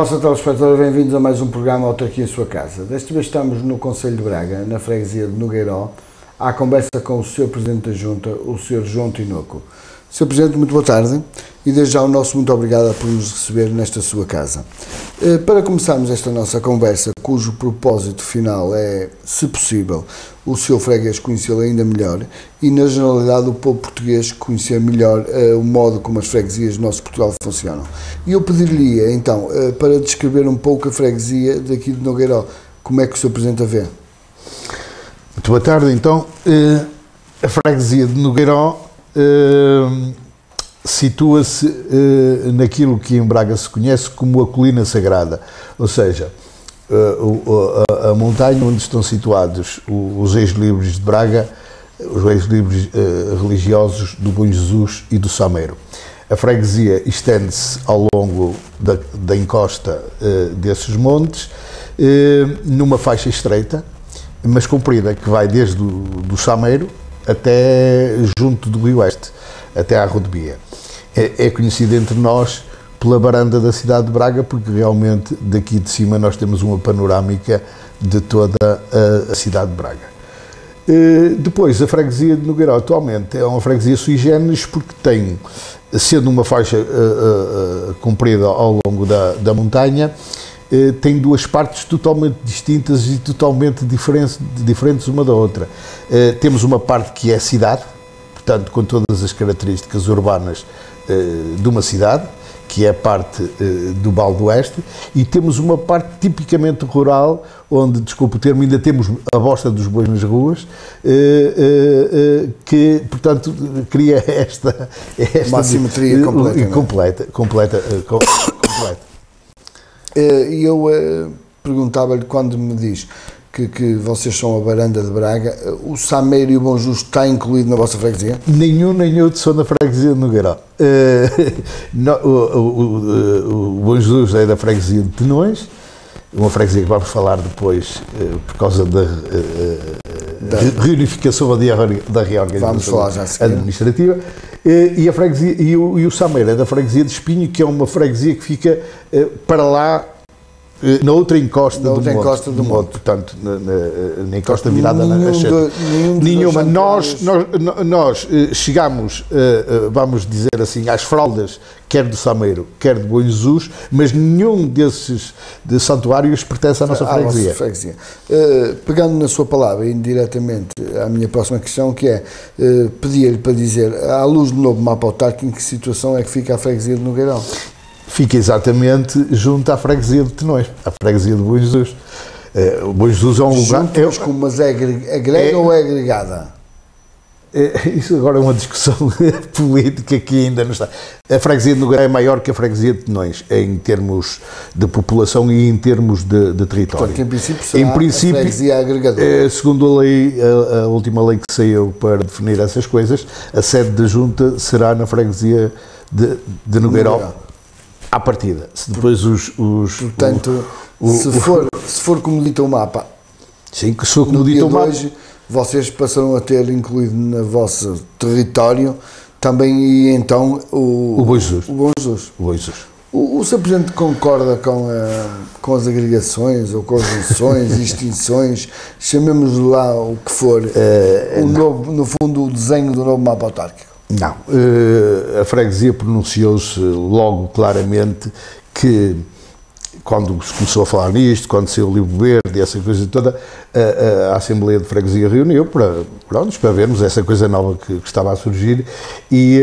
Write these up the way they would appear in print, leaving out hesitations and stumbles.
vossa telespectadora, bem-vindos a mais um programa Autarquia em Sua Casa. Desta vez estamos no Concelho de Braga, na freguesia de Nogueiró, à conversa com o Sr. Presidente da Junta, o Sr. João Tinoco. Sr. Presidente, muito boa tarde e desde já o nosso muito obrigado por nos receber nesta sua casa. Para começarmos esta nossa conversa, cujo propósito final é, se possível, o seu freguês conhecê-lo ainda melhor e, na generalidade, o povo português conhecer melhor o modo como as freguesias do nosso Portugal funcionam. E eu pediria, então, para descrever um pouco a freguesia daqui de Nogueiró, como é que o Sr. Presidente a vê? Muito boa tarde, então. A freguesia de Nogueiró situa-se naquilo que em Braga se conhece como a Colina Sagrada, ou seja, a montanha onde estão situados os ex-libres de Braga, os ex-libres religiosos do Bom Jesus e do Sameiro. A freguesia estende-se ao longo da encosta desses montes, numa faixa estreita, mas comprida, que vai desde do Sameiro até junto do Rio Oeste, até à rodovia. É conhecida entre nós pela varanda da cidade de Braga, porque realmente daqui de cima nós temos uma panorâmica de toda a cidade de Braga. Depois, a freguesia de Nogueiró atualmente é uma freguesia sui generis, porque tem, sendo uma faixa comprida ao longo da montanha, tem duas partes totalmente distintas e totalmente diferentes uma da outra. Temos uma parte que é a cidade, portanto, com todas as características urbanas de uma cidade, que é a parte do Val do Oeste, e temos uma parte tipicamente rural, onde, desculpe o termo, ainda temos a bosta dos bois nas ruas, que, portanto, cria esta uma assimetria completa. E eu perguntava-lhe, quando me diz que vocês são a varanda de Braga, o Sameiro e o Bom Jesus está incluído na vossa freguesia? Nenhum nem outro são na freguesia de Nogueiró. O Bom Jesus é da freguesia de Tenões, uma freguesia que vamos falar depois por causa da reunificação da reorganização administrativa. E a freguesia, e o Sameiro é da freguesia de Espinho, que é uma freguesia que fica para lá, na outra encosta do monte, portanto, na encosta virada na Xeta. Nenhuma. Nós chegámos, vamos dizer assim, às fraldas, quer do Sameiro, quer do Bom Jesus, mas nenhum desses santuários pertence à nossa freguesia. Pegando na sua palavra, indiretamente, à minha próxima questão, que é, pedir-lhe para dizer, à luz do novo mapa autárquico, em que situação é que fica a freguesia de Nogueiró? Fica exatamente junto à freguesia de Tenões, à freguesia de Bom Jesus. O Bom Jesus é um lugar... Mas é agrega ou é agregada? Isso agora é uma discussão política que ainda não está. A freguesia de Nogueiró é maior que a freguesia de Tenões, em termos de população e em termos de território. Portanto, em princípio, será a freguesia agregadora. Segundo a lei, a última lei que saiu para definir essas coisas, a sede da Junta será na freguesia de Nogueiró. À partida, se depois portanto, se for como dita o mapa, sim, que se for como dita o mapa, hoje, vocês passarão a ter incluído no vosso território também, e então, o Bom Jesus. O Sr. Presidente concorda com as agregações ou com as junções, extinções, chamemos lá o que for, no fundo, o desenho do novo mapa autárquico? Não, a freguesia pronunciou-se logo claramente que, quando se começou a falar nisto, quando saiu o livro verde e essa coisa toda, a Assembleia de Freguesia reuniu para vermos essa coisa nova que estava a surgir e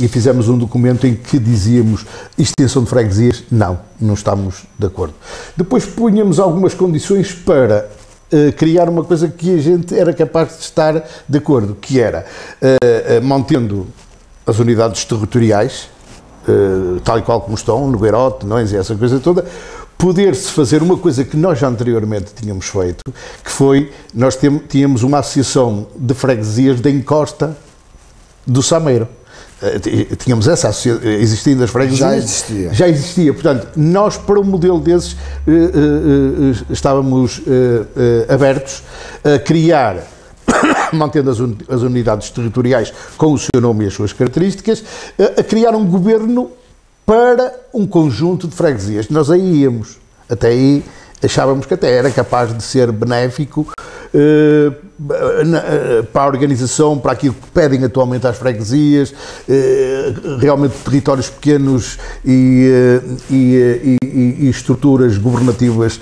fizemos um documento em que dizíamos extensão de freguesias, não estamos de acordo. Depois punhamos algumas condições para criar uma coisa que a gente era capaz de estar de acordo, que era mantendo as unidades territoriais, tal e qual como estão, Nogueiró, Tenões e essa coisa toda, poder-se fazer uma coisa que nós já anteriormente tínhamos feito, que foi, nós tínhamos uma associação de freguesias da encosta do Sameiro. Tínhamos essa associação, existindo as freguesias. Já existia. Portanto, nós, para um modelo desses, estávamos abertos a criar, mantendo as unidades territoriais com o seu nome e as suas características, a criar um governo para um conjunto de freguesias. Nós aí íamos, até aí achávamos que até era capaz de ser benéfico para a organização, para aquilo que pedem atualmente às freguesias, realmente territórios pequenos e estruturas governativas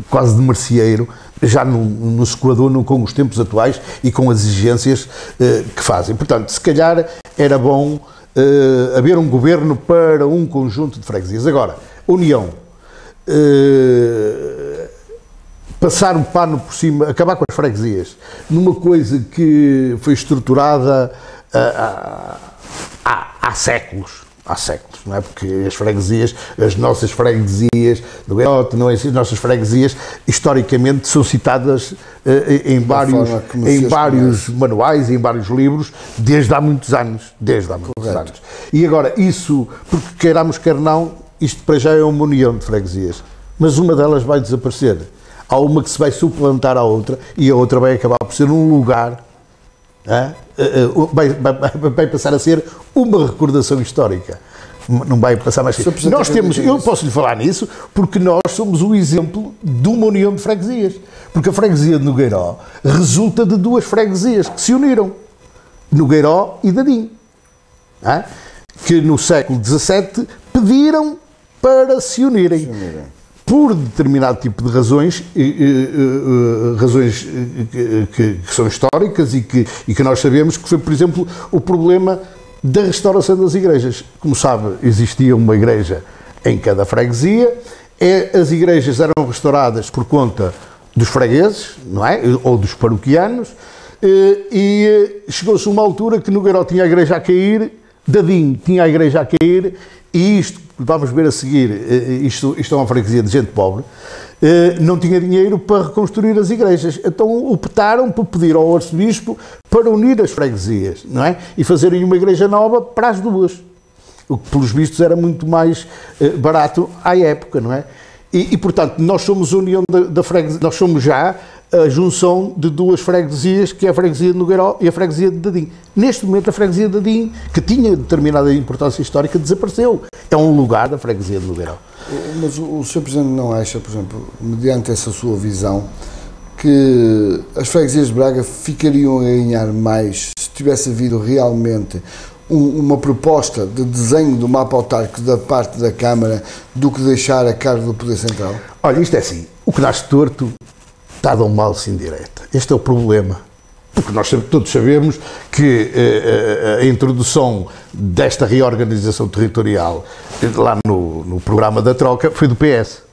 quase de merceeiro, já no se coadunam com os tempos atuais e com as exigências que fazem. Portanto, se calhar era bom haver um governo para um conjunto de freguesias. Agora, União, passar um pano por cima, acabar com as freguesias, numa coisa que foi estruturada há séculos, não é? Porque as freguesias, as nossas freguesias do Gueirote, não é? As nossas freguesias, historicamente, são citadas em vários manuais, em vários livros, desde há muitos anos. E agora, isso, porque queiramos, quer não, isto para já é uma união de freguesias, mas uma delas vai desaparecer. Há uma que se vai suplantar à outra e a outra vai acabar por ser um lugar, vai passar a ser uma recordação histórica. Não vai passar mais. Nós temos, eu posso lhe falar nisso, porque nós somos o exemplo de uma união de freguesias. Porque a freguesia de Nogueiró resulta de duas freguesias que se uniram, Nogueiró e Dadim, que no século XVII pediram para se unirem. Por determinado tipo de razões, razões que são históricas e que nós sabemos que foi, por exemplo, o problema da restauração das igrejas. Como sabe, existia uma igreja em cada freguesia, as igrejas eram restauradas por conta dos fregueses, não é? Ou dos paroquianos, e chegou-se uma altura que Nogueiró tinha a igreja a cair, Dadim tinha a igreja a cair, e isto, vamos ver a seguir, isto é uma freguesia de gente pobre, não tinha dinheiro para reconstruir as igrejas. Então optaram por pedir ao arcebispo para unir as freguesias, não é? E fazerem uma igreja nova para as duas. O que, pelos vistos, era muito mais barato à época, não é? E portanto, nós somos a união da freguesia, nós somos já a junção de duas freguesias, que é a freguesia de Nogueiró e a freguesia de Dadim. Neste momento, a freguesia de Dadim, que tinha determinada importância histórica, desapareceu. É um lugar da freguesia de Nogueiró. Mas o Sr. Presidente não acha, por exemplo, mediante essa sua visão, que as freguesias de Braga ficariam a ganhar mais se tivesse havido realmente uma proposta de desenho do mapa autárquico da parte da Câmara do que deixar a cargo do Poder Central? Olha, isto é assim, o que nasce torto está de um mal sem direita. Este é o problema. Porque nós todos sabemos que a introdução desta reorganização territorial lá no programa da troca foi do PS.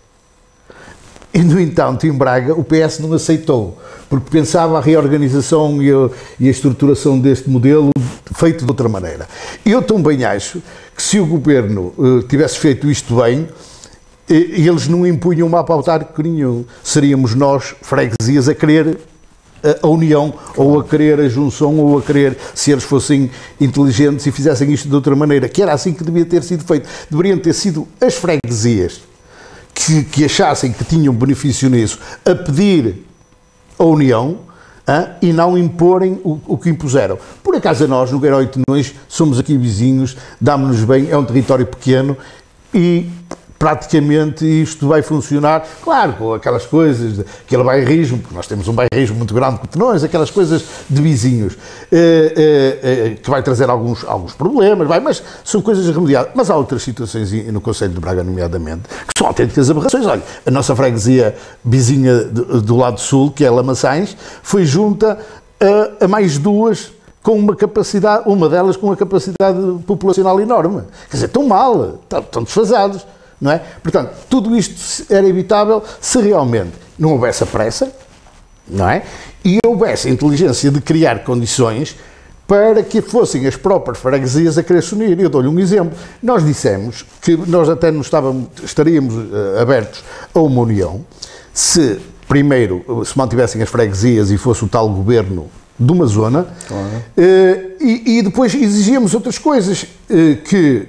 E, no entanto, em Braga, o PS não aceitou, porque pensava a reorganização e a estruturação deste modelo feito de outra maneira. Eu também acho que se o Governo tivesse feito isto bem, eles não impunham um mapa autárquico nenhum. Seríamos nós, freguesias, a querer a união, ou a querer a junção, ou a querer, se eles fossem inteligentes e fizessem isto de outra maneira, que era assim que devia ter sido feito. Deveriam ter sido as freguesias que achassem que tinham benefício nisso a pedir a união, e não imporem o que impuseram. Por acaso nós, no Gueirote e Tenões, somos aqui vizinhos, damos-nos bem, é um território pequeno e praticamente isto vai funcionar, claro, com aquelas coisas, aquele bairrismo, porque nós temos um bairrismo muito grande com Tenões, aquelas coisas de vizinhos, que vai trazer alguns problemas, mas são coisas remediadas. Mas há outras situações, no Concelho de Braga, nomeadamente, que são autênticas aberrações. Olha, a nossa freguesia vizinha do lado sul, que é Lamaçães, foi junta a mais duas com uma capacidade, uma delas com uma capacidade populacional enorme. Quer dizer, estão mal, estão desfasados. Não é? Portanto, tudo isto era evitável se realmente não houvesse a pressa, não é? E houvesse a inteligência de criar condições para que fossem as próprias freguesias a querer se unir. Eu dou-lhe um exemplo. Nós dissemos que nós até não estaríamos abertos a uma união se, primeiro, se mantivessem as freguesias e fosse o tal governo de uma zona, claro. E depois exigíamos outras coisas, que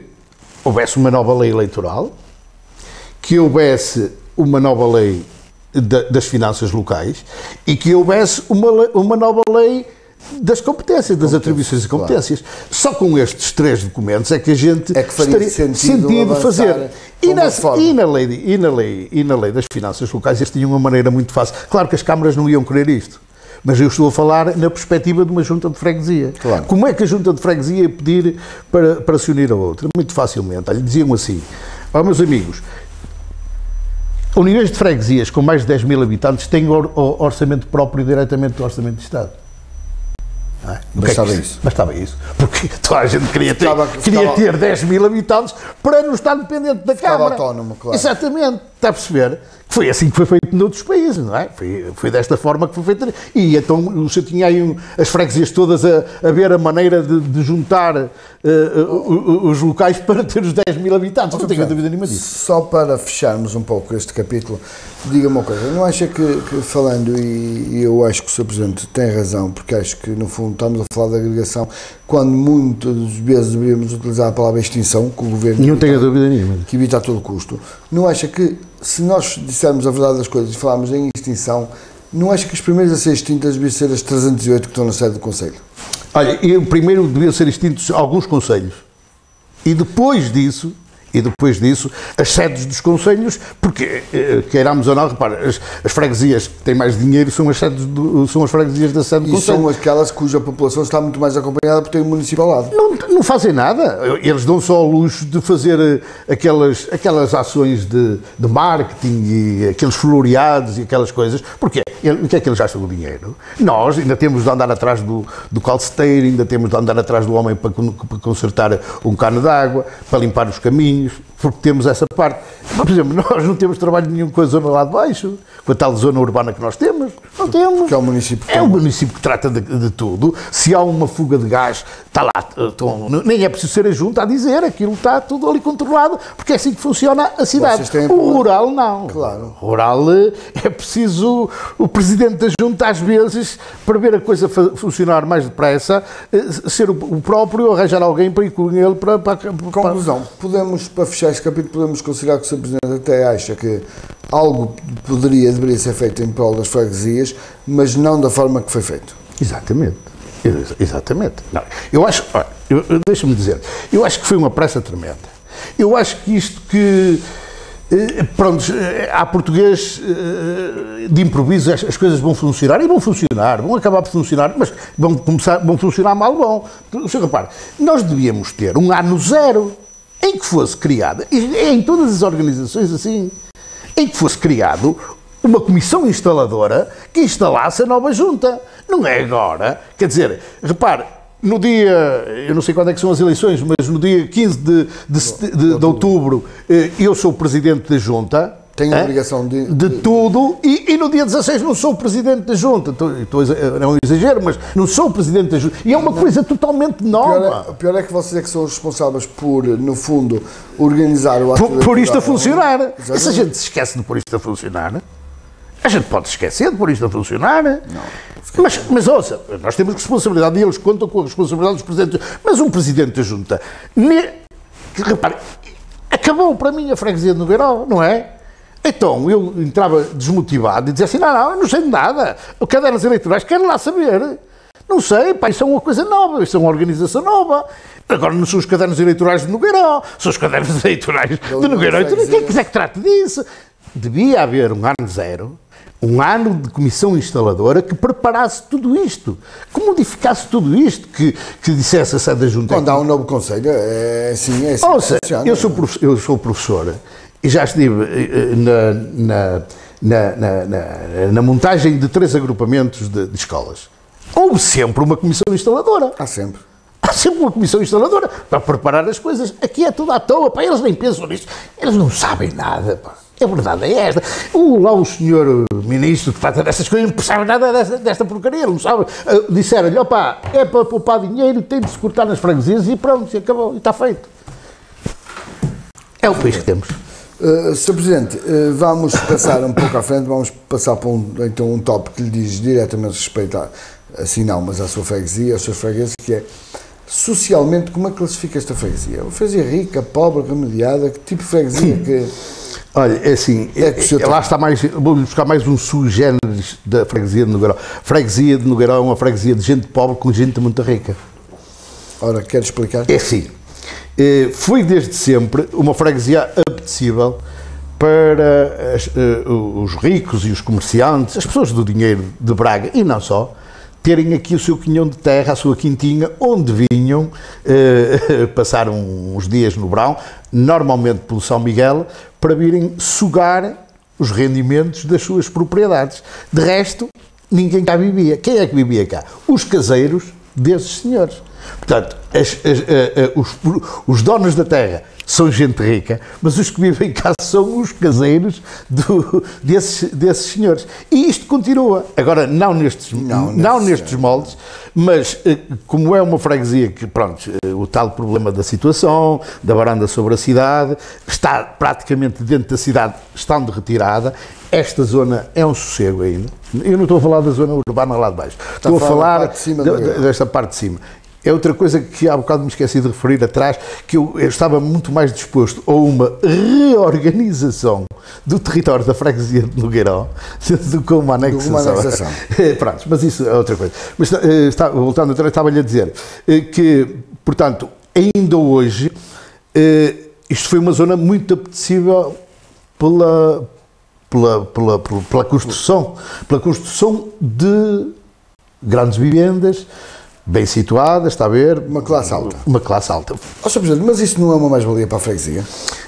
houvesse uma nova lei eleitoral, que houvesse uma nova lei das finanças locais e que houvesse uma nova lei das competências, das atribuições e competências. Claro. Só com estes 3 documentos é que a gente faria sentido fazer. E na lei das finanças locais eles tinham uma maneira muito fácil. Claro que as câmaras não iam querer isto, mas eu estou a falar na perspectiva de uma junta de freguesia. Claro. Como é que a junta de freguesia ia pedir para se unir a outra? Muito facilmente. Olha, diziam assim, meus amigos, uniões de freguesias com mais de 10 mil habitantes têm orçamento próprio diretamente do Orçamento de Estado. Bastava isso. Porque toda a gente queria ter 10 mil habitantes para não estar dependente da Câmara. Autónomo, claro. Exatamente. Está a perceber? Foi assim que foi feito noutros países, não é? Foi desta forma que foi feito. E então você tinha aí as freguesias todas a ver a maneira de juntar os locais para ter os 10 mil habitantes. Não tenho dúvida nenhuma disso. Só para fecharmos um pouco este capítulo, diga-me uma coisa. Não acha que falando, e eu acho que o Sr. Presidente tem razão, porque acho que no fundo estamos a falar de agregação, quando muitas vezes deveríamos utilizar a palavra extinção, que o Governo não tenho dúvida nenhuma, que evita a todo custo. Não acha que, se nós dissermos a verdade das coisas e falarmos em extinção, não acha que os primeiros a ser extintas deviam ser as 308 que estão na sede do Conselho? Olha, primeiro deviam ser extintos alguns conselhos. E depois disso, as sedes dos conselhos, porque, queiramos ou não, repara, as freguesias que têm mais dinheiro são as freguesias da sede do conselho. E são aquelas cuja população está muito mais acompanhada por ter um município ao lado. Não fazem nada. Eles dão só ao luxo de fazer aquelas ações de marketing e aqueles floreados e aquelas coisas. Porquê? O que é que eles gastam o dinheiro? Nós ainda temos de andar atrás do calceteiro, ainda temos de andar atrás do homem para consertar um cano de água, para limpar os caminhos, porque temos essa parte. Por exemplo, nós não temos trabalho nenhum com a zona lá de baixo, com a tal zona urbana que nós temos. Não temos. Porque é o município que o município que trata de tudo. Se há uma fuga de gás, está lá. Nem é preciso ser a junta a dizer, aquilo está tudo ali controlado, porque é assim que funciona a cidade. O rural não. Claro. O rural é preciso o presidente da junta, às vezes, para ver a coisa funcionar mais depressa, ser o próprio, arranjar alguém para ir com ele para conclusão. Podemos, para fechar este capítulo, podemos considerar que o Sr. Presidente até acha que algo deveria ser feito em prol das freguesias, mas não da forma que foi feito. Exatamente. Não, eu acho, deixa-me dizer, eu acho que foi uma pressa tremenda. Eu acho que isto que, pronto, há português de improviso, as coisas vão funcionar e vão acabar por funcionar, mas vão funcionar mal. Você repara, nós devíamos ter um ano zero em que fosse criada, em todas as organizações assim, em que fosse criado uma comissão instaladora que instalasse a nova junta. Não é agora. Quer dizer, repare, no dia, eu não sei quando é que são as eleições, mas no dia 15 de outubro, eu sou o presidente da junta. Tenho a obrigação de tudo, e no dia 16 não sou o presidente da junta. É um exagero, mas não sou o presidente da junta. E é uma coisa totalmente nova. O pior é que vocês é que são os responsáveis por, no fundo, organizar o ato por isto a funcionar. E se a gente se esquece de pôr isto a funcionar, a gente pode se esquecer de pôr isto a funcionar. Não. Mas ouça, nós temos responsabilidade e eles contam com a responsabilidade dos presidentes. Mas um presidente da junta, repare, acabou para mim a freguesia de Nogueirão, não é? Então eu entrava desmotivado e dizia assim, eu não sei de nada, cadernos eleitorais, quero lá saber. Não sei, isso é uma coisa nova, isso é uma organização nova. Agora não são os cadernos eleitorais de Nogueirão, são os cadernos eleitorais de Nogueirão. Quem quiser que trate disso? Devia haver um ano zero, um ano de comissão instaladora que preparasse tudo isto, que modificasse tudo isto, que dissesse a sede da junta. Quando há um novo conselho, é assim. Ouça, eu sou professor e já estive na montagem de 3 agrupamentos de escolas. Houve sempre uma comissão instaladora. Há sempre uma comissão instaladora para preparar as coisas. Aqui é tudo à toa, eles nem pensam nisso. Eles não sabem nada, A verdade é esta. Lá o senhor ministro que trata dessas coisas não percebe nada desta porcaria, ele não sabe. Disseram-lhe, é para poupar dinheiro, tem de se cortar nas freguesias e pronto, e acabou, e está feito. É o país que temos. Sr. Presidente, vamos passar um pouco à frente, vamos passar para um tópico que lhe diz diretamente respeito assim não, mas à sua freguesia, aos seus fregueses, que é socialmente, como é que classifica esta freguesia? Uma freguesia rica, pobre, remediada, que tipo de freguesia que... Olha, é assim, lá está mais, vou buscar mais um sui generis da freguesia de Nogueirão. A freguesia de Nogueirão é uma freguesia de gente pobre com gente muito rica. Ora, quer explicar? É assim, foi desde sempre uma freguesia apetecível para os ricos e os comerciantes, as pessoas do dinheiro de Braga e não só, terem aqui o seu quinhão de terra, a sua quintinha, onde vinham passar uns dias no verão, normalmente pelo São Miguel, para virem sugar os rendimentos das suas propriedades. De resto, ninguém cá vivia. Quem é que vivia cá? Os caseiros desses senhores. Portanto, os donos da terra são gente rica, mas os que vivem cá são os caseiros desses senhores. E isto continua. Agora, não nestes moldes, mas como é uma freguesia que, pronto, o tal problema da situação, da varanda sobre a cidade, está praticamente dentro da cidade, estando retirada, esta zona é um sossego ainda. Eu não estou a falar da zona urbana lá de baixo. Estou a falar desta parte de cima. É outra coisa que há bocado me esqueci de referir atrás, que eu estava muito mais disposto a uma reorganização do território da freguesia de Nogueirão do que uma anexação. Pronto, mas isso é outra coisa. Mas voltando atrás, estava-lhe a dizer que, portanto, ainda hoje, isto foi uma zona muito apetecível pela construção de grandes vivendas, bem situadas, está a ver? Uma classe alta. Uma classe alta. Ó, Sr. Presidente, mas isso não é uma mais-valia para a freguesia?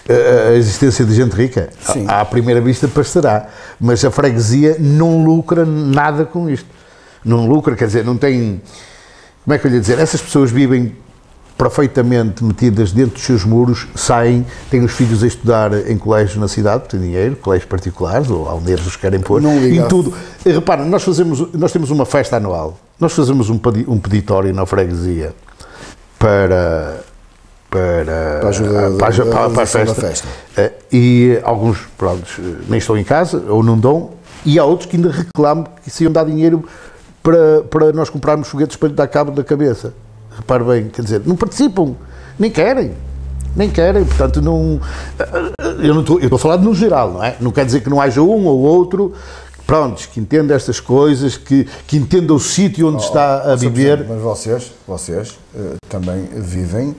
A existência de gente rica, sim, à primeira vista parecerá, mas a freguesia não lucra nada com isto. Não lucra, quer dizer, não tem... Como é que eu lhe ia dizer? Essas pessoas vivem perfeitamente metidas dentro dos seus muros, saem, têm os filhos a estudar em colégios na cidade, têm dinheiro, colégios particulares, ou alneiros os querem pôr, em tudo. Repara, nós temos uma festa anual, nós fazemos um peditório na freguesia para a festa. E alguns, pronto, nem estão em casa, ou não dão, e há outros que ainda reclamam que se iam dar dinheiro para nós comprarmos foguetes para lhe dar cabo da cabeça. Repare bem, quer dizer, não participam, nem querem, portanto, eu estou a falar de no geral, não é? Não quer dizer que não haja um ou outro, prontos, que entenda estas coisas, que entenda o sítio onde está a viver. Mas vocês também vivem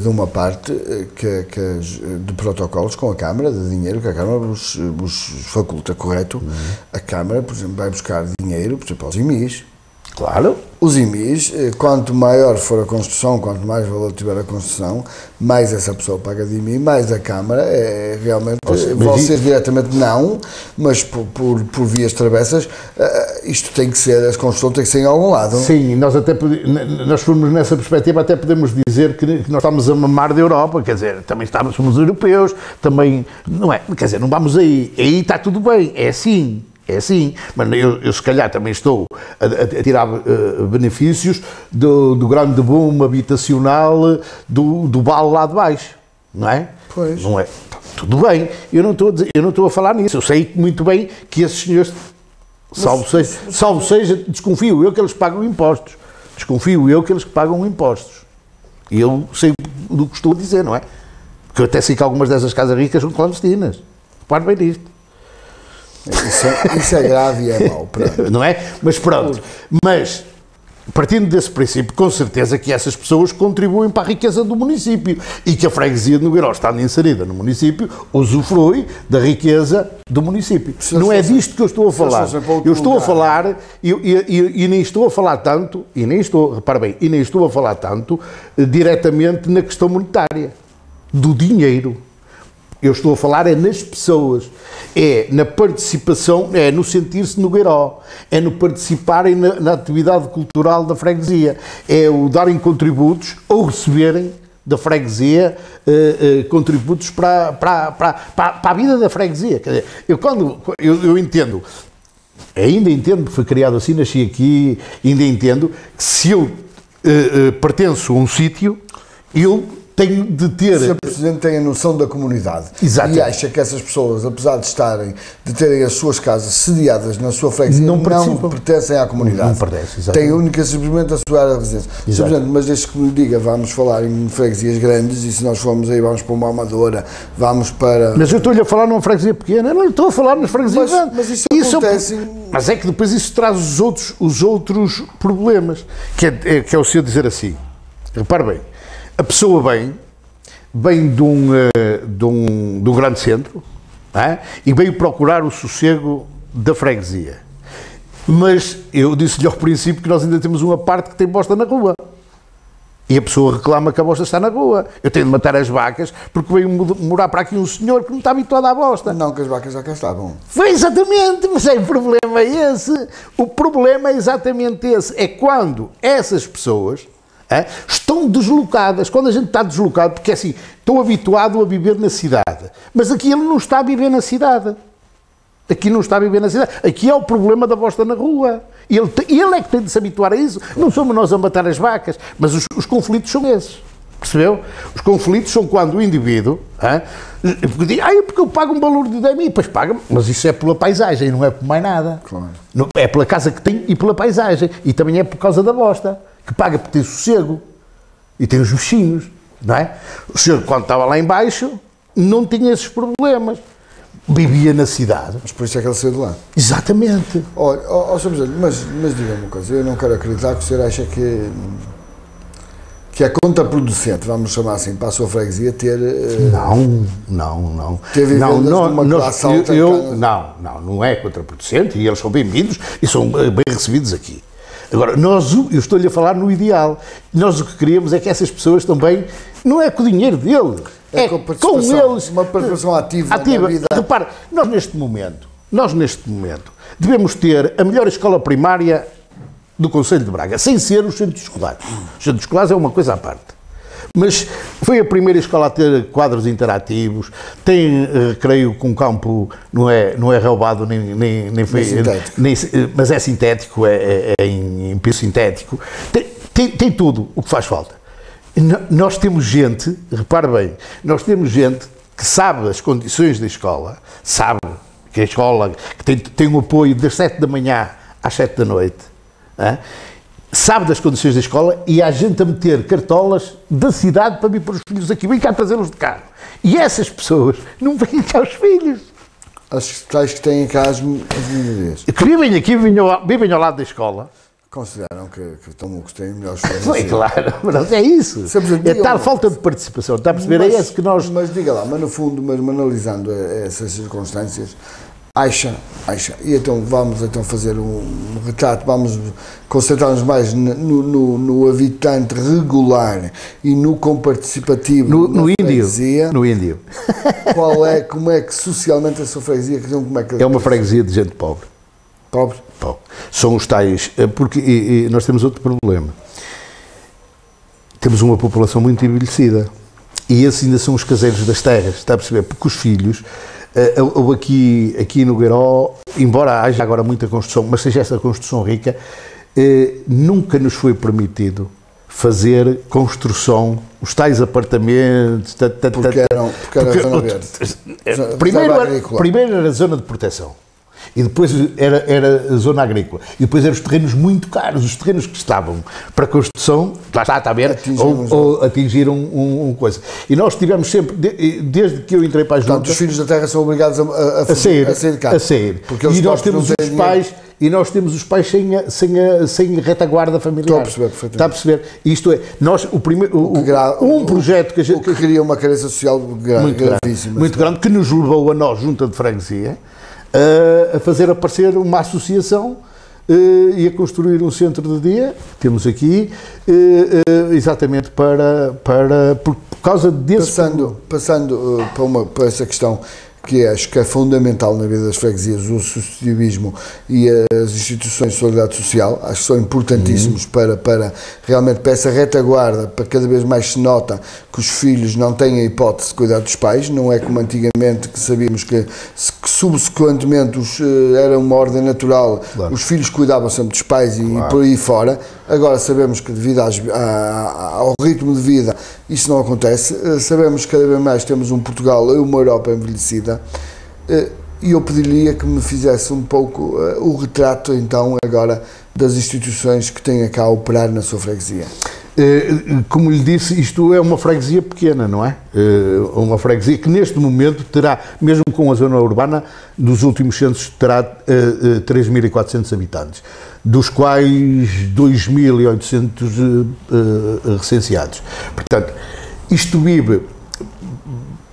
de uma parte de protocolos com a Câmara, de dinheiro que a Câmara vos faculta, correto? A Câmara, por exemplo, vai buscar dinheiro, por exemplo, aos IMIs. Claro. Os IMIs, quanto maior for a construção, quanto mais valor tiver a construção, mais essa pessoa paga de IMI, mais a Câmara, realmente, vocês diretamente não, mas por vias travessas, isto tem que ser, a construção tem que ser em algum lado. Sim, nós formos nessa perspectiva, até podemos dizer que nós estamos a mamar da Europa, quer dizer, também somos europeus, também, não é, quer dizer, não vamos aí está tudo bem, é assim. É assim, mas eu se calhar também estou a tirar benefícios do grande boom habitacional do vale lá de baixo, não é? Pois. Não é? Tudo bem, eu não estou a falar nisso, eu sei muito bem que esses senhores, salvo seja, desconfio eu que eles pagam impostos, e eu sei do que estou a dizer, não é? Porque eu até sei que algumas dessas casas ricas são clandestinas, repare bem nisto. Isso é grave e é mau, pronto. Não é? Mas pronto, mas partindo desse princípio, com certeza que essas pessoas contribuem para a riqueza do município e que a freguesia de Nogueirão, estando inserida no município, usufrui da riqueza do município. Não é disto que eu estou a falar. Eu estou a falar, e nem estou a falar tanto, repara bem, e nem estou a falar tanto diretamente na questão monetária, do dinheiro. Eu estou a falar nas pessoas, na participação, no sentir-se Nogueirão, no participarem na atividade cultural da freguesia, o darem contributos ou receberem da freguesia contributos para a vida da freguesia. Quer dizer, eu entendo, ainda entendo que foi criado assim, nasci aqui, ainda entendo que se eu pertenço a um sítio, eu tem de ter... O Sr. Presidente tem a noção da comunidade. Exato. E acha que essas pessoas, apesar de terem as suas casas sediadas na sua freguesia, não pertencem à comunidade. Não pertencem, exatamente. Tem única e simplesmente a sua área de residência. Sr. Presidente, mas desde que me diga, vamos falar em freguesias grandes, e se nós formos aí, vamos para uma Amadora, vamos para... Mas eu estou-lhe a falar numa freguesia pequena, eu não estou a falar nas freguesias grandes. Mas isso acontece... Mas é que depois isso traz os outros problemas, que é o senhor dizer assim, repare bem, a pessoa vem de um grande centro, e veio procurar o sossego da freguesia. Mas eu disse-lhe ao princípio que nós ainda temos uma parte que tem bosta na rua. E a pessoa reclama que a bosta está na rua. Eu tenho de matar as vacas porque veio morar para aqui um senhor que não está habituado à bosta. Não, que as vacas já cá estavam. Foi exatamente, mas o problema é esse. O problema é exatamente esse. É quando essas pessoas estão deslocadas. Quando a gente está deslocado, porque assim, estou habituado a viver na cidade. Mas aqui ele não está a viver na cidade. Aqui não está a viver na cidade. Aqui é o problema da bosta na rua. Ele é que tem de se habituar a isso. Não somos nós a matar as vacas. Mas os conflitos são esses. Percebeu? Os conflitos são quando o indivíduo... porque diz, porque eu pago um valor de 10 mil. Pois paga, mas isso é pela paisagem, não é por mais nada. Claro. Não, é pela casa que tem e pela paisagem. E também é por causa da bosta. Que paga porque tem sossego. E tem os vizinhos. Não é? O senhor, quando estava lá em baixo, não tinha esses problemas. Vivia na cidade. Mas por isso é que ele saiu de lá. Exatamente. Olha, Sr. Presidente, mas diga-me uma coisa, eu não quero acreditar que o senhor acha que é contraproducente, vamos chamar assim, para a sua freguesia ter... Não. Ter vivendas de uma classe alta... Não é contraproducente e eles são bem-vindos e são bem recebidos aqui. Agora, eu estou-lhe a falar no ideal. Nós o que queríamos é que essas pessoas também, não é com o dinheiro deles, é com eles. Uma participação ativa. Na vida. Repare, nós neste momento, devemos ter a melhor escola primária do Concelho de Braga, sem ser os centros escolares. Os centros escolares é uma coisa à parte. Mas foi a primeira escola a ter quadros interativos, tem, creio que um campo não é roubado nem foi, mas é sintético, é em piso sintético, tem tudo o que faz falta. Nós temos gente, repare bem, nós temos gente que sabe as condições da escola, sabe que a escola que tem um apoio das 7 da manhã às 7 da noite, sabe das condições da escola e há gente a meter cartolas da cidade para vir para os filhos aqui, vem cá trazê-los de carro. E essas pessoas não vêm cá os filhos. As tais que têm cá as minorias. Que vivem aqui, vivem ao lado da escola. Consideram que têm melhores formas. Foi claro, mas é isso. É tal falta de participação, está a perceber? É esse que nós... Mas diga lá, mas no fundo, analisando essas circunstâncias, acha, e então vamos fazer um retrato, vamos concentrar-nos mais no habitante regular e no comparticipativo no índio. Como é que socialmente a sua freguesia, como é que... É uma freguesia de gente pobre. Pobre? Pobre. São os tais, porque nós temos outro problema. Temos uma população muito envelhecida e esses ainda são os caseiros das terras, está a perceber? Porque os filhos... Aqui no Gueiró, embora haja agora muita construção, mas seja essa construção rica, nunca nos foi permitido fazer construção, os tais apartamentos... Porque era zona verde. Primeiro era zona de proteção. E depois era a zona agrícola. E depois eram os terrenos muito caros, os terrenos que estavam para construção, lá está a ver, ou atingiram uma coisa. E nós tivemos sempre, desde que eu entrei para a junta... Portanto, os filhos da terra são obrigados a sair de casa. A sair. E nós temos os pais sem retaguarda familiar. Estou a perceber perfeitamente. Está a perceber? Isto é, projeto que a gente... O que cria uma carência social gravíssima. Muito grande, que nos levou a nós, junta de freguesia, a fazer aparecer uma associação e a construir um centro de dia, temos aqui, exatamente por causa desse... Passando para essa questão, que acho que é fundamental na vida das freguesias, o associativismo e as instituições de solidariedade social, acho que são importantíssimos para realmente para essa retaguarda, para cada vez mais se nota que os filhos não têm a hipótese de cuidar dos pais, não é como antigamente que sabíamos que subsequentemente era uma ordem natural, claro. Os filhos cuidavam sempre dos pais e claro. Por aí fora, agora sabemos que devido ao ritmo de vida isso não acontece, sabemos que cada vez mais temos um Portugal e uma Europa envelhecida, e eu pediria que me fizesse um pouco o retrato então agora das instituições que têm cá a operar na sua freguesia. Como lhe disse, isto é uma freguesia pequena, não é? Uma freguesia que neste momento terá, mesmo com a zona urbana, dos últimos censos terá 3.400 habitantes, dos quais 2.800 recenseados. Portanto, isto vive,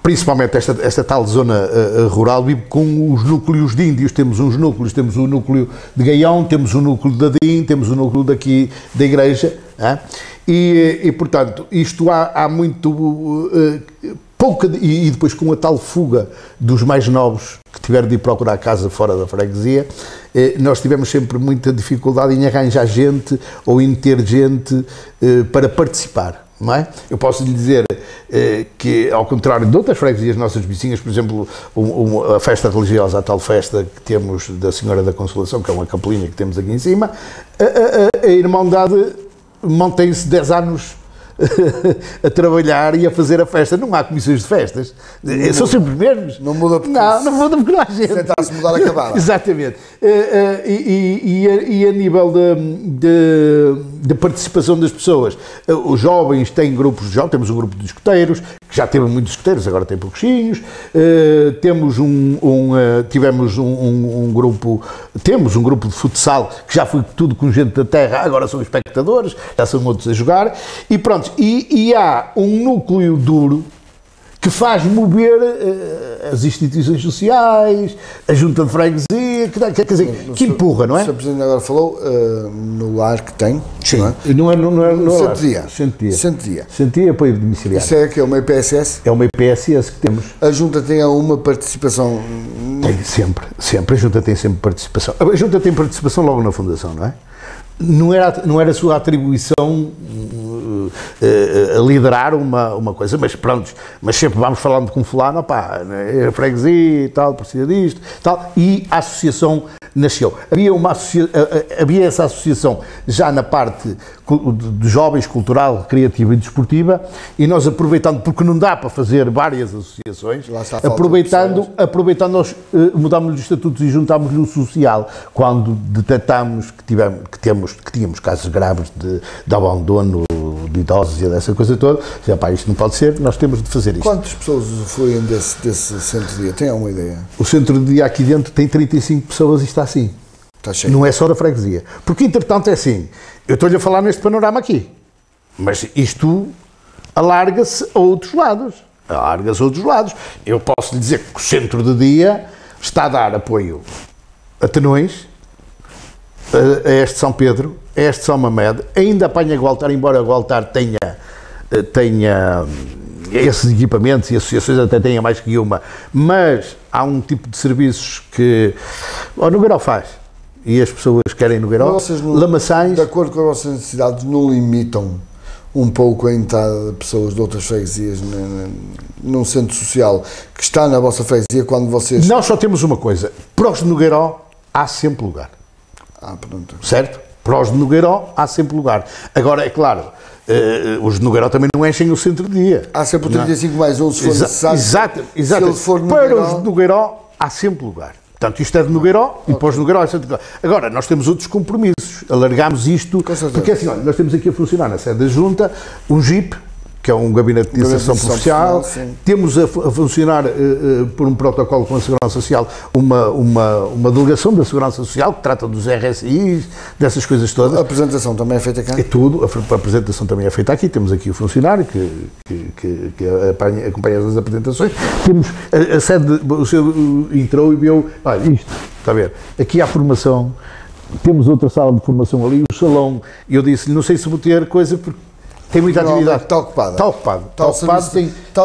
principalmente esta tal zona rural, vive com os núcleos de índios. Temos uns núcleos, temos o núcleo de Gaião, temos o núcleo de Adim, temos o núcleo daqui da igreja, e portanto, isto há muito pouca, e depois com a tal fuga dos mais novos que tiveram de ir procurar casa fora da freguesia, nós tivemos sempre muita dificuldade em arranjar gente ou em ter gente para participar. Não é? Eu posso lhe dizer que, ao contrário de outras freguesias nossas vizinhas, por exemplo, a festa religiosa, a tal festa que temos da Senhora da Consolação, que é uma capelinha que temos aqui em cima, a Irmandade mantém-se 10 anos a trabalhar e a fazer a festa. Não há comissões de festas, são sempre os mesmos. Não muda porque não muda porque não há gente. Tentar-se mudar acabada. Exatamente. E a nível de participação das pessoas, os jovens têm grupos de jovens, temos um grupo de escoteiros, que já teve muitos escoteiros, agora tem pouquinhos, temos um grupo de futsal, que já foi tudo com gente da terra, agora são espectadores, já são outros a jogar, e pronto, e há um núcleo duro que faz mover as instituições sociais, a junta de freguesia, quer dizer, que empurra, não é? O Sr. Presidente agora falou no lar que tem, sim, não é? Não é no lar. Centedia. Apoio domiciliário. Isso é que é uma IPSS? É uma IPSS que temos. A junta tem alguma participação? Tem sempre. A junta tem sempre participação. A junta tem participação logo na fundação, não é? Não era a sua atribuição a liderar uma coisa, mas pronto, mas sempre vamos falando com fulano, pá, a freguesia e tal, precisa disto, tal, e a associação nasceu. Havia essa associação já na parte de jovens, cultural, criativa e desportiva, e nós aproveitando, porque não dá para fazer várias associações, aproveitando nós mudámos os estatutos e juntámos-lhe o social, quando detectámos que tínhamos casos graves de abandono de idosos e dessa coisa toda, pá, isto não pode ser, nós temos de fazer isto. Quantas pessoas usufruem desse centro de dia? Tem alguma ideia? O centro de dia aqui dentro tem 35 pessoas e está assim. Está cheio. Não é só da freguesia. Porque, entretanto, é assim, eu estou-lhe a falar neste panorama aqui, mas isto alarga-se a outros lados. Eu posso lhe dizer que o centro de dia está a dar apoio a Tenões, a este São Pedro, a este São Mamed, ainda apanha Gualtar, embora Gualtar tenha esses equipamentos e associações até tenha mais que uma, mas há um tipo de serviços que o Nogueirão faz, e as pessoas querem Nogueirão, Lamaçães... De acordo com as vossas necessidades, não limitam um pouco a entrada de pessoas de outras freguesias num centro social que está na vossa freguesia quando vocês... Nós só temos uma coisa, para os de Nogueirão há sempre lugar. Pronto. Certo? Para os de Nogueirão há sempre lugar. Agora, é claro, os de Nogueirão também não enchem o centro de dia. Há sempre o 35 mais 1 se for necessário. Exato. Para os de Nogueirão há sempre lugar. Portanto, isto é de Nogueirão e para os de Nogueirão é sempre lugar. Agora, nós temos outros compromissos. Alargámos isto, porque assim, olha, nós temos aqui a funcionar na sede da Junta um JIP, que é um gabinete de inserção profissional, temos a funcionar por um protocolo com a Segurança Social, uma delegação da Segurança Social que trata dos RSIs, dessas coisas todas. A apresentação também é feita cá? É tudo, a apresentação também é feita aqui, temos aqui o funcionário que acompanha as apresentações, temos a sede, o senhor entrou e viu, olha isto, está a ver, aqui há formação, temos outra sala de formação ali, o salão, e eu disse-lhe, não sei se vou ter coisa, porque Tem muita atividade. Está ocupada. Está ocupado. Está ao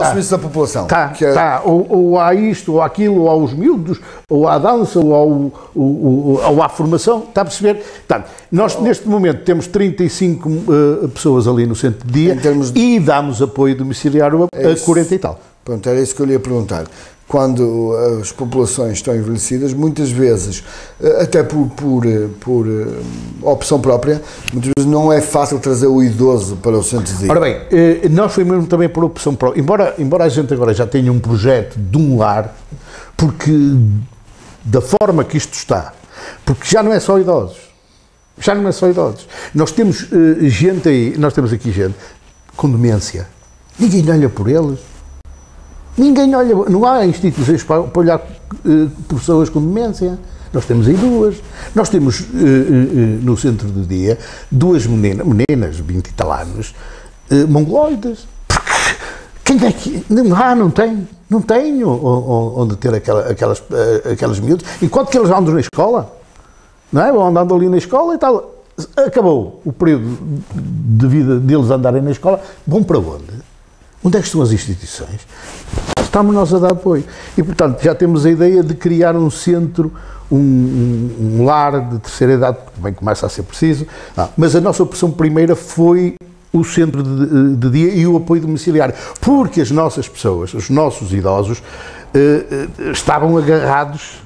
serviço da população. Está. Ou há isto, ou há aquilo, ou há os miúdos, ou há a dança, ou há a formação. Está a perceber? Portanto, nós neste momento temos 35 pessoas ali no centro de dia e damos apoio domiciliário a 40 e tal. Pronto, era isso que eu lhe ia perguntar. Quando as populações estão envelhecidas, muitas vezes, até por opção própria, muitas vezes não é fácil trazer o idoso para o centro de dia. Ora bem, nós foi mesmo também por opção própria. Embora a gente agora já tenha um projeto de um lar, porque da forma que isto está, porque já não é só idosos. Já não é só idosos. Nós temos gente aí, nós temos aqui gente com demência. Ninguém olha por eles. Ninguém olha, não há instituições para olhar por pessoas com demência. Nós temos aí duas. Nós temos no centro do dia duas meninas, 20 e tal anos, mongoloides. Quem é que. Não tenho onde ter aquelas miúdas. Enquanto que eles andam na escola, não é? Vão andando ali na escola e tal. Acabou o período de vida deles andarem na escola. Vão para onde? Onde é que estão as instituições? Estamos nós a dar apoio. E, portanto, já temos a ideia de criar um centro, um lar de terceira idade, que também começa a ser preciso. Mas a nossa opção primeira foi o centro de dia e o apoio domiciliário. Porque as nossas pessoas, os nossos idosos, estavam agarrados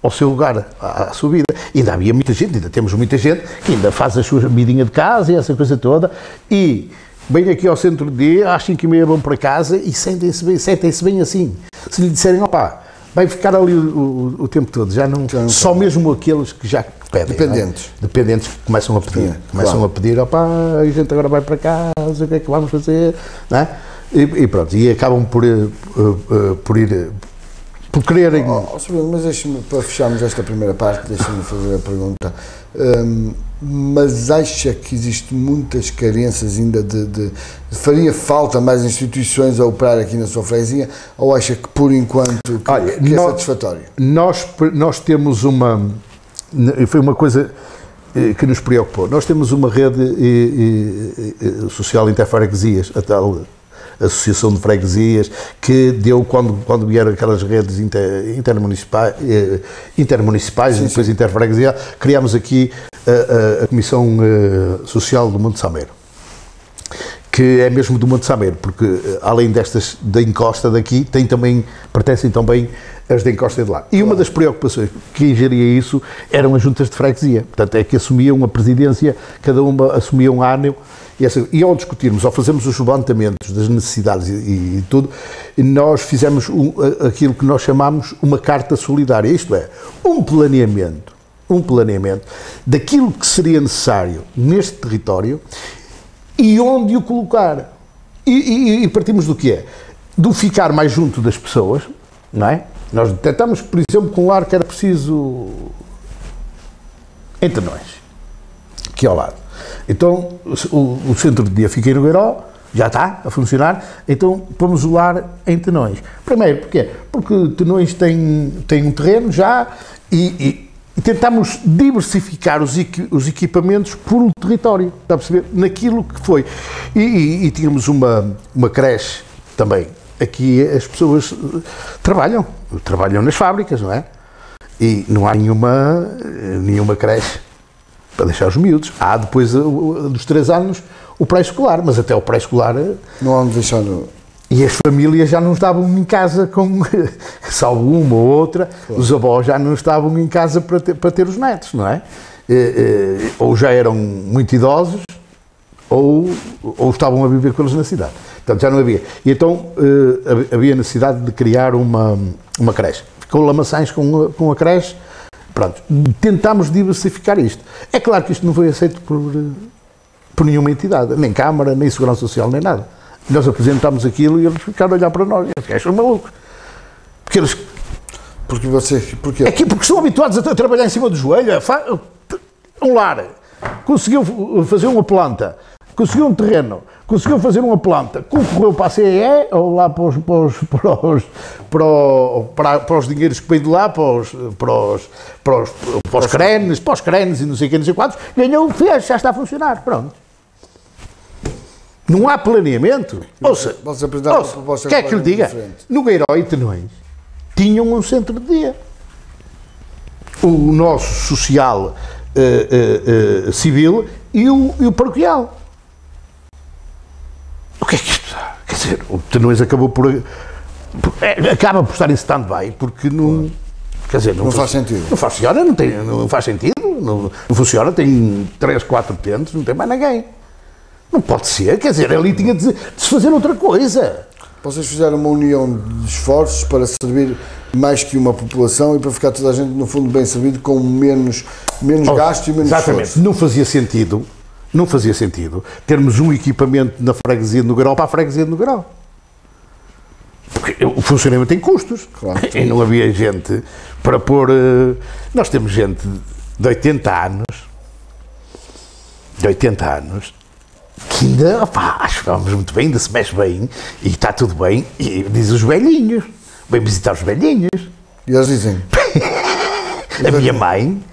ao seu lugar, à sua vida. E ainda havia muita gente, ainda temos muita gente, que ainda faz a sua vidinha de casa e essa coisa toda. E vêm aqui ao centro de dia, às 5h30 vão para casa e sentem-se bem assim. Se lhe disserem, opá, vai ficar ali o tempo todo, já não só mesmo aqueles que já pedem. Dependentes. Dependentes que começam a pedir. A pedir, opá, a gente agora vai para casa, o que é que vamos fazer? Não é? E pronto, e acabam por quererem. Mas deixe-me, para fecharmos esta primeira parte, deixe-me fazer a pergunta. Mas acha que existem muitas carências ainda faria falta mais instituições a operar aqui na sua freguesia, ou acha que por enquanto que é satisfatório? Nós temos foi uma coisa que nos preocupou, nós temos uma rede social interfreguesias, a tal Associação de Freguesias, que deu, quando vieram aquelas redes intermunicipais e depois interfreguesia, criámos aqui a Comissão Social do Monte Sameiro, que é mesmo do Monte Sameiro, porque além destas da encosta daqui, pertencem também as da encosta de lá. E uma das preocupações que geria isso eram as juntas de freguesia, portanto é que assumiam a presidência, cada uma assumia um ano. E ao discutirmos, ao fazermos os levantamentos das necessidades e tudo, nós fizemos aquilo que nós chamamos uma carta solidária, isto é, um planeamento daquilo que seria necessário neste território e onde o colocar. E partimos do que é? Do ficar mais junto das pessoas, não é? Nós detectamos, por exemplo, com um lar que era preciso entre nós, aqui ao lado. Então, o centro de dia fica em Nogueiró, já está a funcionar, então pomos o lar em Tenões. Primeiro, porquê? Porque Tenões tem um terreno já e tentamos diversificar os equipamentos por um território, está a perceber? Naquilo que foi. E tínhamos uma creche também. Aqui as pessoas trabalham nas fábricas, não é? E não há nenhuma creche para deixar os miúdos. Há depois dos 3 anos o pré-escolar, mas até o pré-escolar não há de deixar. E as famílias já não estavam em casa com, salvo uma ou outra, claro. Os avós já não estavam em casa para ter os netos, não é? Ou já eram muito idosos, ou estavam a viver com eles na cidade. Portanto, já não havia. E então havia necessidade de criar uma creche. Ficou Lamaçães com a creche. Pronto, tentámos diversificar isto. É claro que isto não foi aceito por nenhuma entidade, nem Câmara, nem Segurança Social, nem nada. Nós apresentámos aquilo e eles ficaram a olhar para nós. Eles acham malucos. Porque eles... Porque estão habituados a trabalhar em cima do joelho. Um lar. Conseguiu fazer uma planta. Conseguiu um terreno. Conseguiu fazer uma planta. Concorreu para a CEE, ou lá para os dinheiros que vêm de lá, para os crenes e não sei o que, não sei quantos. Ganhou, fez, já está a funcionar. Pronto. Não há planeamento. Ouça, quer que lhe diga? Diferente. Nogueiró e Tenões tinham um centro de dia. O nosso social civil e o paroquial. O que é que isto dá? Quer dizer, o Tenões acaba por estar em stand-by porque não... Quer dizer, não faz sentido. Não funciona, não faz sentido, não funciona, tem 3, 4 utentes, não tem mais ninguém. Não pode ser, quer dizer, ali tinha de se fazer outra coisa. Vocês fizeram uma união de esforços para servir mais que uma população e para ficar toda a gente, no fundo, bem servido, com menos gasto e menos exatamente. esforço. Não fazia sentido termos um equipamento na freguesia de Nogueiró para a freguesia de Nogueiró. Porque o funcionamento tem custos. Claro. E não havia gente para pôr... Nós temos gente de 80 anos, que ainda, acho que vamos muito bem, ainda se mexe bem, e está tudo bem, e diz os velhinhos, vem visitar os velhinhos. E eles dizem... A minha mãe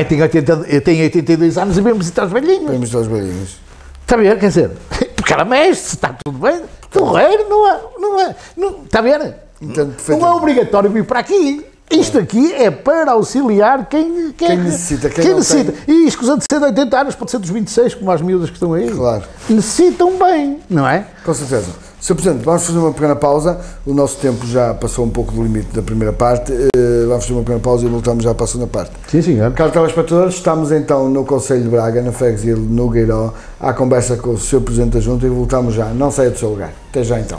tem 82 anos e vem visitar os velhinhos. Vem visitar os velhinhos. Está a ver, quer dizer, porque ela mexe, está tudo bem, está a ver? Não é obrigatório vir para aqui. Isto aqui é para auxiliar quem necessita. E escusando de ser de 80 anos, pode ser dos 26, como as miúdas que estão aí. Claro. Necessitam bem, não é? Com certeza. Sr. Presidente, vamos fazer uma pequena pausa. O nosso tempo já passou um pouco do limite da primeira parte. Vamos fazer uma pequena pausa e voltamos já para a segunda parte. Sim, senhor. Caros telespectadores, estamos então no Conselho de Braga, na freguesia de Nogueiró, à conversa com o Sr. Presidente da Junta e voltamos já. Não saia do seu lugar. Até já então.